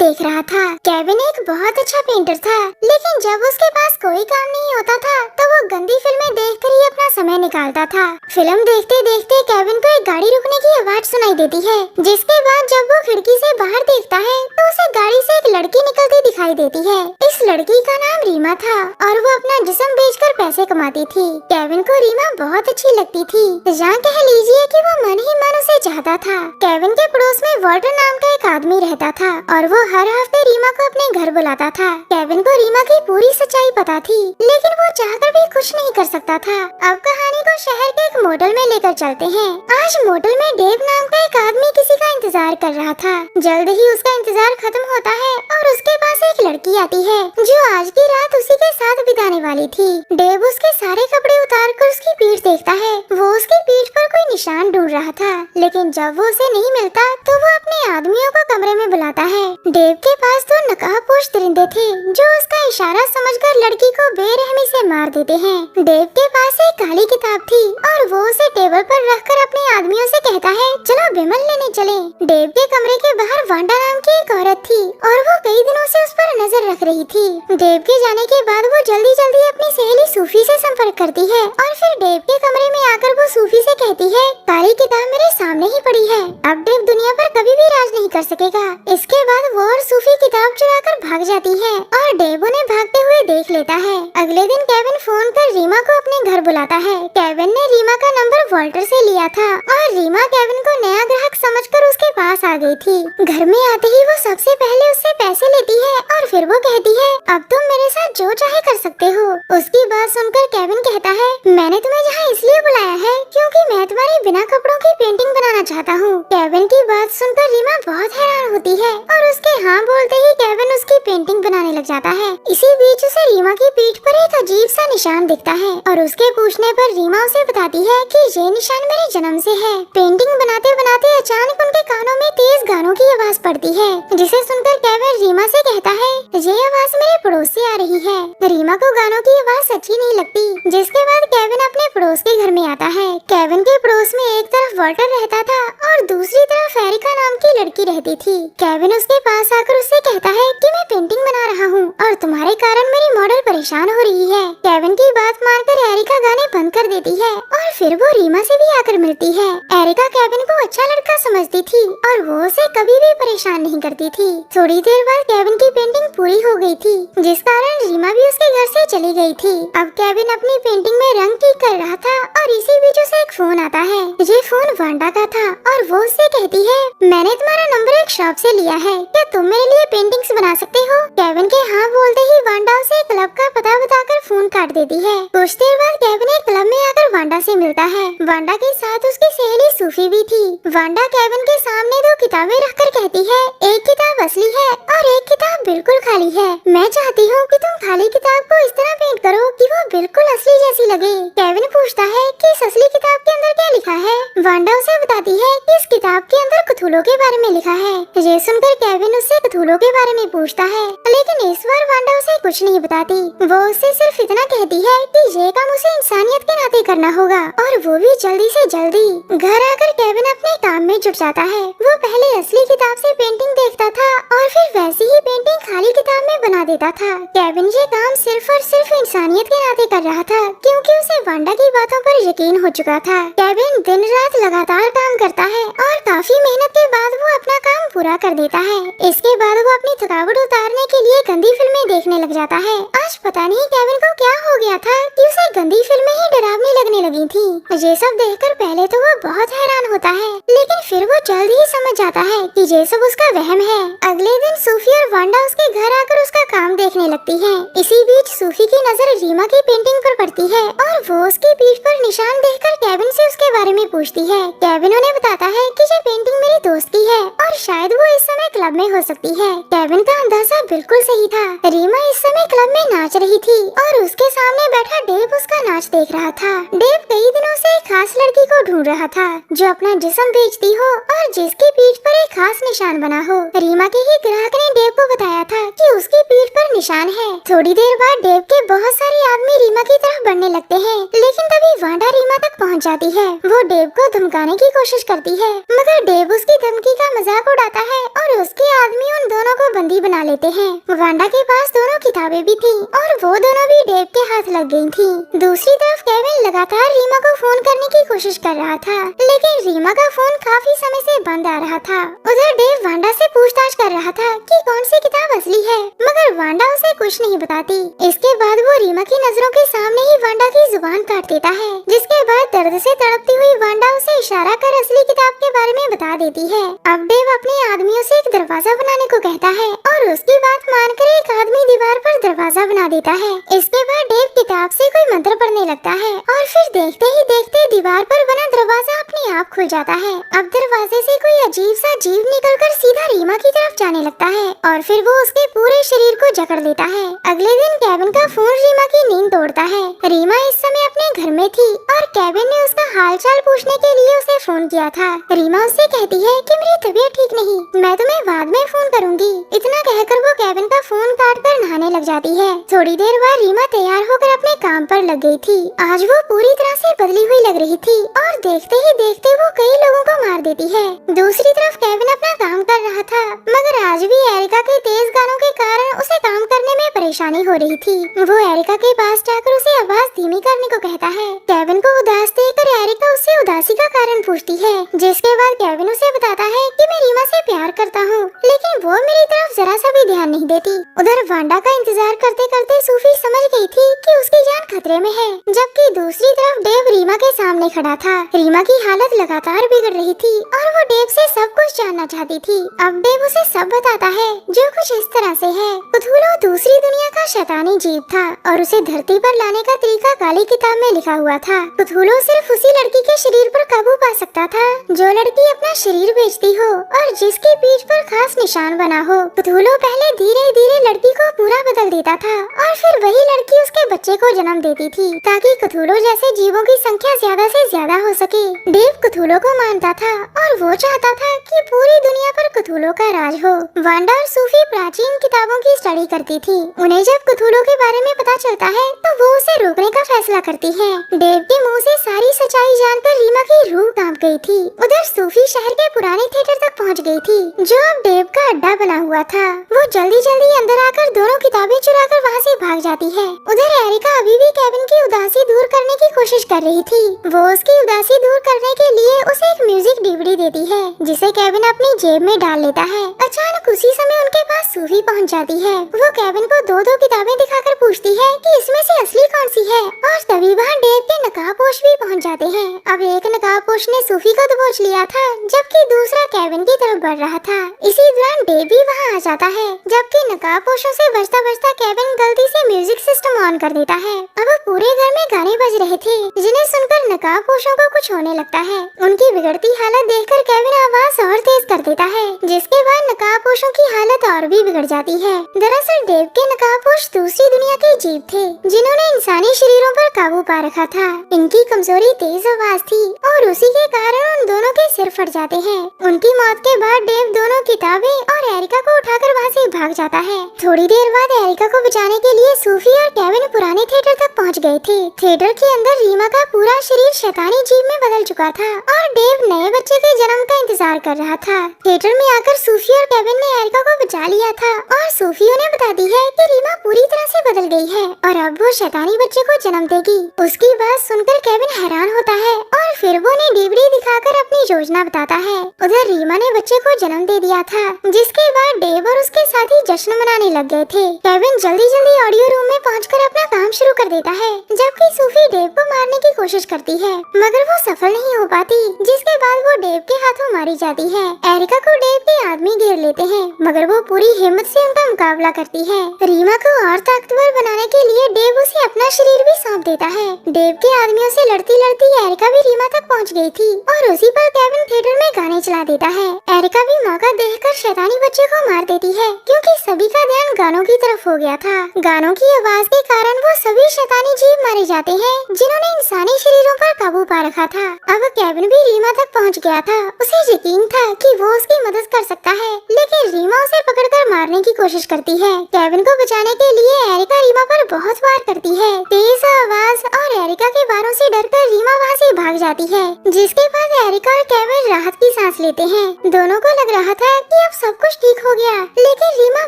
देख रहा था। केविन एक बहुत अच्छा पेंटर था, लेकिन जब उसके पास कोई काम नहीं होता था तो वो गंदी फिल्में देखकर ही अपना समय निकालता था। फिल्म देखते देखते केविन को एक गाड़ी रुकने की आवाज सुनाई देती है, जिसके बाद जब वो खिड़की से बाहर देखता है तो उसे गाड़ी से एक लड़की निकलती दिखाई देती है। इस लड़की का नाम रीमा था और वो अपना जिस्म बेचकर पैसे कमाती थी। केविन को रीमा बहुत अच्छी लगती थी, या कह लीजिए कि वो मन ही मन उसे चाहता था। केविन के पड़ोस में वॉल्टर नाम का एक आदमी रहता था और वो हर हफ्ते रीमा को अपने घर बुलाता था। केविन को रीमा की पूरी सच्चाई पता थी, लेकिन वो चाहकर भी कुछ नहीं कर सकता था। अब कहानी को शहर के एक मोटल में लेकर चलते हैं। आज मोटल में डेव नाम का एक आदमी किसी का इंतजार कर रहा था। जल्द ही उसका इंतजार खत्म होता है और उसके पास एक लड़की आती है जो आज की रात उसी के साथ बिताने वाली थी। डेव उसके सारे कपड़े उतार कर उसकी पीठ देखता है। वो उसकी पीठ पर कोई निशान ढूंढ रहा था, लेकिन जब वो उसे नहीं मिलता तो वो अपने आदमियों को कमरे में बुलाता है। डेव के पास दो नकाबपोश दरिंदे थे जो उसका इशारा समझकर लड़की को बेरहमी से मार देते हैं। डेव के पास एक काली किताब थी और वो उसे टेबल पर रखकर अपने आदमियों से कहता है, चलो बिमल लेने चले। डेव के कमरे के बाहर वांडा नाम की एक औरत थी और वो कई दिनों से उस पर नजर रख रही थी। डेव के जाने के बाद वो जल्दी जल्दी अपनी सहेली सूफी से संपर्क करती है और फिर डेव के कमरे में आकर वो सूफी से कहती है, काली किताब मेरे सामने ही पड़ी है, अब डेव दुनिया पर कभी भी राज नहीं कर सकेगा। इसके बाद वो और सूफी किताब चुराकर भाग जाती है और डेव उन्हें भागते हुए देख लेता है। अगले दिन केविन फोन कर रीमा को अपने घर बुलाता है। केविन ने रीमा का नंबर वॉल्टर से लिया था और रीमा केविन को नया ग्राहक समझकर उसके पास आ गई थी। घर में आते ही वो सबसे पहले उससे पैसे लेती है और फिर वो कहती है, अब तुम मेरे साथ जो चाहे कर सकते हो। उसकी बात सुनकर केविन कहता है, मैंने तुम्हें यहाँ इसलिए बुलाया है क्योंकि मैं तुम्हारी बिना कपड़ों की पेंटिंग बनाना चाहता हूँ। केविन की बात सुनकर रीमा बहुत हैरान होती है और उसके हाँ बोलते ही केविन उसकी पेंटिंग बनाने लग जाता है। इसी बीच उसे रीमा की पीठ पर एक अजीब सा निशान दिखता है और उसके पूछने पर रीमा उसे बताती है कि ये निशान मेरे जन्म से है। पेंटिंग बनाते बनाते अचानक उनके कानों में तेज गानों की आवाज पड़ती है, जिसे सुनकर केविन रीमा से कहता है, ये आवाज मेरे पड़ोस से आ रही है। रीमा को गानों की आवाज अच्छी नहीं लगती, जिसके बाद केविन अपने पड़ोस के घर में आता है। केविन के पड़ोस में एक तरफ वॉल्टर रहता था और दूसरी तरफ एरिका नाम की लड़की रहती थी। केविन उसके पास आकर उससे कहता है कि मैं पेंटिंग बना रहा हूँ और तुम्हारे कारण मेरी मॉडल परेशान हो रही है। केविन की बात मानकर एरिका गाने बंद कर देती है और फिर वो रीमा से भी आकर मिलती है। एरिका केविन को अच्छा लड़का समझती थी और वो उसे कभी भी परेशान नहीं करती थी। थोड़ी देर बाद केविन की पेंटिंग पूरी हो गई थी, जिस कारण रीमा भी उसके घर से चली गई थी। अब केविन अपनी पेंटिंग में रंग ठीक कर रहा था और इसी बीच उसे एक फोन आता है। ये फोन वांडा का था और वो उससे कहती है, मैंने तुम्हारा नंबर एक शॉप से लिया है, क्या तुम मेरे लिए पेंटिंग्स बना सकते हो? केविन के हाँ बोलते ही वांडा उसे क्लब का पता बताकर फोन काट देती है। कुछ देर बाद केविन एक क्लब में आकर वांडा से मिलता है। वांडा के साथ उसकी सहेली सूफी भी थी। वांडा केविन के सामने दो किताबें रखकर कहती है, एक किताब असली है और एक किताब बिल्कुल खाली है। मैं चाहती हूँ कि तुम खाली किताब को इस तरह पेंट करो कि वो बिल्कुल असली जैसी लगे। केविन पूछता है कि इस असली किताब के अंदर क्या लिखा है। वांडा उसे बताती है कि इस किताब के अंदर कथूलो के बारे में लिखा है। ये सुनकर केविन उससे कथूलो के बारे में पूछता है, लेकिन इस बार वांडा उसे कुछ नहीं बताती। वो उससे सिर्फ इतना कहती है कि ये काम उसे इंसानियत के नाते करना होगा और वो भी जल्दी से जल्दी। घर आकर केविन अपने काम में जुट जाता है। वो पहले असली किताब से पेंटिंग देखता था और फिर वैसी ही पेंटिंग खाली किताब में बना देता था। केविन ये काम सिर्फ और सिर्फ इंसानियत के नाते कर रहा था, क्योंकि उसे वांडा की बातों पर यकीन हो चुका था। केविन दिन रात लगातार काम करता है और काफी मेहनत के बाद वो अपना काम पूरा कर देता है। इसके बाद वो अपनी थकावट उतारने के लिए गंदी फिल्में देखने लग जाता है। आज पता नहीं केविन को क्या हो गया था कि उसे गंदी फिल्में ही डरावनी लगने लगी थी। ये सब देखकर पहले तो वो बहुत हैरान होता है, लेकिन फिर वो जल्द ही समझ जाता है कि ये सब उसका वहम है। अगले दिन सूफी और वांडा उसके घर आकर उसका काम देखने लगती है। इसी बीच सूफी की नजर रीमा की पेंटिंग पर पड़ती है और वो उसकी पीठ पर निशान देखकर केविन से उसके बारे में पूछती है। केविन उन्हें बताता है कि ये पेंटिंग मेरी दोस्त की है और शायद वो इस समय क्लब में हो सकती है। केविन का अंदाजा बिल्कुल सही था। रीमा इस समय क्लब में नाच रही थी और उसके सामने बैठा डेव उसका नाच देख रहा था। डेव कई दिनों से एक खास लड़की को ढूंढ रहा था जो अपना जिस्म बेचती हो और जिसकी पीठ पर एक खास निशान बना हो। रीमा के ही ग्राहक ने डेव को बताया था कि उसकी पीठ पर निशान है। थोड़ी देर बाद डेव के बहुत सारे आदमी रीमा की तरफ बढ़ने लगते हैं, लेकिन तभी वांडा रीमा तक पहुंच जाती है। वो डेव को धमकाने की कोशिश करती है, मगर डेव उसकी धमकी का मजाक उड़ाता है और उसके आदमी उन दोनों को बंदी डायरी बना लेते हैं। वांडा के पास दोनों किताबें भी थी और वो दोनों भी डेव के हाथ लग गई थी। दूसरी तरफ केविन लगातार रीमा को फोन करने की कोशिश कर रहा था, लेकिन रीमा का फोन काफी समय से बंद आ रहा था। उधर डेव वांडा से पूछताछ कर रहा था कि कौन सी किताब असली है, मगर वांडा उसे कुछ नहीं बताती। इसके बाद वो रीमा की नजरों के सामने ही वांडा की जुबान काट देता है, जिसके बाद दर्द से तड़पती हुई वांडा उसे इशारा कर असली किताब के बारे में बता देती है। अब डेव अपने आदमियों से एक दरवाजा बनाने को कहता है और उसकी बात मानकर एक आदमी दीवार पर दरवाजा बना देता है। इसके बाद डेव किताब से कोई मंत्र पढ़ने लगता है और फिर देखते ही देखते दीवार पर बना दरवाजा अपने आप खुल जाता है। अब दरवाजे से कोई अजीब सा जीव निकलकर सीधा रीमा की तरफ जाने लगता है और फिर वो उसके पूरे शरीर को जकड़ लेता है। अगले दिन केविन का फोन रीमा की नींद तोड़ता है। रीमा इस समय अपने घर में थी और केविन ने उसका हालचाल पूछने के लिए उसे फोन किया था। रीमा उससे कहती है कि मेरी तबीयत ठीक नहीं, मैं तुम्हें बाद में फोन करूंगी। इतना कहकर वो केविन का फोन काट कर नहाने लग जाती है। थोड़ी देर बाद रीमा तैयार होकर अपने काम पर लग गई थी। आज वो पूरी तरह से बदली हुई लग रही थी और देखते ही देखते वो कई लोगों को मार देती है। दूसरी तरफ केविन अपना काम कर रहा था, मगर आज भी एरिका के तेज गानों के कारण उसे काम करने में परेशानी हो रही थी। वो एरिका के पास जाकर उसे आवाज धीमी करने को कहता है। केविन को उदास देखकर एरिका उससे उदासी का कारण पूछती है, जिसके बाद केविन उसे बताता है कि मैं रीमा से प्यार करता हूँ, लेकिन वो मेरी तरफ जरा सा भी ध्यान नहीं देती। उधर वांडा का इंतजार करते करते सूफी समझ गई थी कि उसकी जान खतरे में है, जबकि दूसरी तरफ डेव रीमा के सामने खड़ा था। रीमा की हालत लगातार बिगड़ रही थी और वो डेव से सब कुछ जानना चाहती थी। अब डेव उसे सब बताता है, जो कुछ इस तरह से है। क्थूलो दूसरी दुनिया का शैतानी जीव था और उसे धरती पर लाने का तरीका काली किताब में लिखा हुआ था। क्थूलो सिर्फ उसी लड़की के शरीर पर काबू पा सकता था जो लड़की अपना शरीर बेचती हो और जिसकी पीठ पर खास निशान बना हो। क्थूलो पहले धीरे धीरे लड़की को पूरा बदल देता था और फिर वही लड़की उसके बच्चे को जन्म देती थी, ताकि क्थूलो जैसे जीवों की संख्या ज्यादा से ज्यादा हो सके। डेव क्थूलो को मानता था और वो चाहता था कि पूरी दुनिया पर क्थूलो का राज हो। वांडा और सूफी प्राचीन किताबों की स्टडी करती थी। उन्हें जब क्थूलो के बारे में पता चलता है तो वो उसे रोकने का फैसला करती है। डेव के मुंह से सारी सच्चाई जानकर रीमा की रूह कांप गई थी। उधर सूफी शहर के पुराने थिएटर तक पहुंच गई थी, जो अब डेव का अड्डा बना हुआ था। वो जल्दी जल्दी अंदर आकर दोनों किताबें चुराकर वहाँ से भाग जाती है। उधर एरिका अभी भी केविन की उदासी दूर करने की कोशिश कर रही थी। वो उसकी उदासी दूर करने के लिए उसे एक म्यूजिक डीवीडी देती है, जिसे केविन अपनी जेब में डाल लेता है। अचानक उसी समय उनके पास सूफी पहुंच जाती है। वो केविन को दो दो किताबें दिखाकर पूछती है कि इसमें से असली कौन सी है, और तभी वहाँ डेव के नकाबपोश भी पहुंच जाते हैं। अब एक नकाबपोश ने सूफी को दबोच लिया था, जबकि दूसरा केविन की तरफ बढ़ रहा था। इसी दौरान डेव भी वहाँ आ जाता है, जबकि नकाबपोशों से बचता बचता केविन गलती से म्यूजिक सिस्टम ऑन कर देता है। अब पूरे घर में गाने बज रहे थे, जिन्हें सुनकर नकाबपोशों को कुछ होने लगता है। उनकी बिगड़ती हालत देखकर केविन आवाज और तेज कर देता है, जिसके बाद नकाबपोशों की हालत और भी बिगड़ जाती है। दरअसल डेव के नकाबपोश दूसरी दुनिया के जीव थे, जिन्होंने इंसानी शरीरों पर काबू पा रखा था। इनकी कमजोरी तेज आवाज थी और उसी के कारण उन दोनों के सिर फट जाते हैं। उनकी मौत के बाद डेव दोनों किताबें और एरिका को उठाकर वहाँ से भाग जाता है। थोड़ी देर बाद एरिका को बचाने के लिए सूफी और केविन पुराने थिएटर तक पहुँच गए थे। थिएटर के अंदर रीमा का पूरा शरीर शैतानी जीव में बदल चुका था और डेव नए बच्चे के जन्म का इंतजार कर रहा था। थिएटर में आकर सूफी और केविन ने एरिका को बचा लिया था और सूफी उन्हें बता दी है कि रीमा पूरी तरह से बदल गई है और अब वो शैतानी बच्चे को जन्म देगी। उसकी बात सुनकर केविन हैरान होता है और फिर वो उन्हें डीवीडी दिखाकर अपनी योजना बताता है। उधर रीमा ने बच्चे को जन्म दे दिया था, जिसके बाद डेव और उसके साथी जश्न मनाने लग गए थे। केविन जल्दी जल्दी ऑडियो रूम में पहुंचकर अपना काम शुरू कर देता है, जबकि सूफी डेव को मारने की कोशिश करती है, मगर वो सफल नहीं हो पाती, जिसके बाद वो डेव के हाथों मारी जाती है। एरिका को डेव के आदमी घेर लेते हैं, मगर वो पूरी हिम्मत से उनका मुकाबला करती है। रीमा को और ताकतवर बनाने के लिए डेव उसे अपना शरीर भी सौंप देता है। डेव के आदमियों से लड़ती लड़ती एरिका भी रीमा तक पहुंच गई थी और उसी पर केविन थिएटर में गाने चला देता है। एरिका भी मौका देखकर शैतानी बच्चे को मार देती है, क्योंकि सभी का ध्यान गानों की तरफ हो गया था। गानों की आवाज के कारण वो सभी शैतानी जीव मारे जाते हैं, जिन्होंने इंसानी शरीरों पर काबू पा रखा था। अब केविन भी रीमा तक पहुंच गया था। उसे यकीन था कि वो उसकी मदद कर सकता है, लेकिन रीमा उसे पकड़कर मारने की कोशिश करती है। केविन को बचाने के लिए एरिका रीमा पर बहुत वार करती है। तेज आवाज और एरिका के वारों से डरकर रीमा वहाँ से भाग जाती है, जिसके बाद एरिका और केविन राहत की सांस लेते हैं। दोनों को लग रहा था कि अब सब कुछ ठीक हो गया, लेकिन रीमा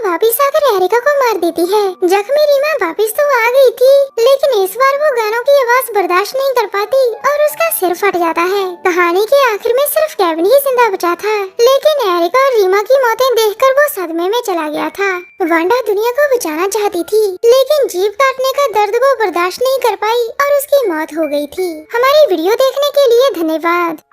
वापिस आकर एरिका को मार देती है। जख्मी रीमा वापिस तो आ गई थी, लेकिन इस बार वो गानों की आवाज बर्दाश्त नहीं कर पाती और उसका सिर फट जाता है। कहानी के आखिर में सिर्फ केविन ही जिंदा बचा था, लेकिन एरिका और रीमा की मौतें देखकर वो सदमे में चला गया था। वांडा दुनिया को बचाना चाहती थी, लेकिन जीभ काटने का दर्द वो बर्दाश्त नहीं कर पाई और उसकी मौत हो गई थी। हमारी वीडियो देखने के लिए धन्यवाद।